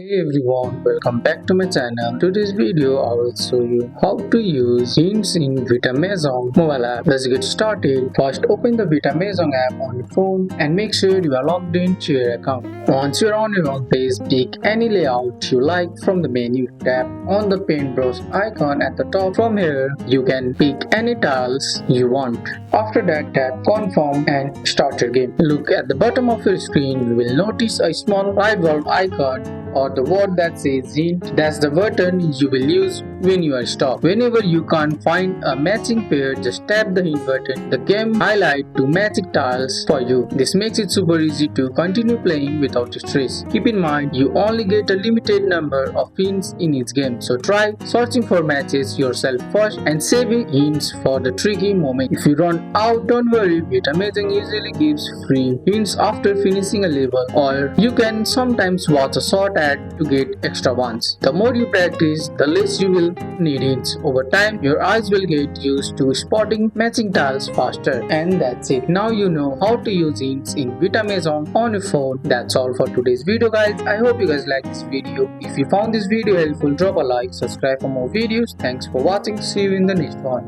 Hey everyone, welcome back to my channel. Today's video I will show you how to use hints in Vita Mahjong mobile app. Let's get started. First open the Vita Mahjong app on your phone and make sure you are logged into your account. Once you're on your home page, pick any layout you like from the menu. Tap on the paintbrush icon at the top. From here, you can pick any tiles you want. After that, tap confirm and start your game. Look at the bottom of your screen. You will notice a small light bulb icon or the word that says hint. That's the button you will use when you are stuck. Whenever you can't find a matching pair, just tap the hint button. The game highlight two matching tiles for you. This makes it super easy to continue playing without stress. Keep in mind, you only get a limited number of hints in each game, so try searching for matches yourself first and saving hints for the tricky moment. If you run out, don't worry, Vita Mahjong usually gives free hints after finishing a level, or you can sometimes watch a short ad to get extra ones. The more you practice, the less you will need hints. Over time, your eyes will get used to spotting matching tiles faster. And that's it. Now you know how to use hints in Vita Mahjong on your phone. That's all for today's video, guys. I hope you guys like this video. If you found this video helpful, drop a like, subscribe for more videos. Thanks for watching. See you in the next one.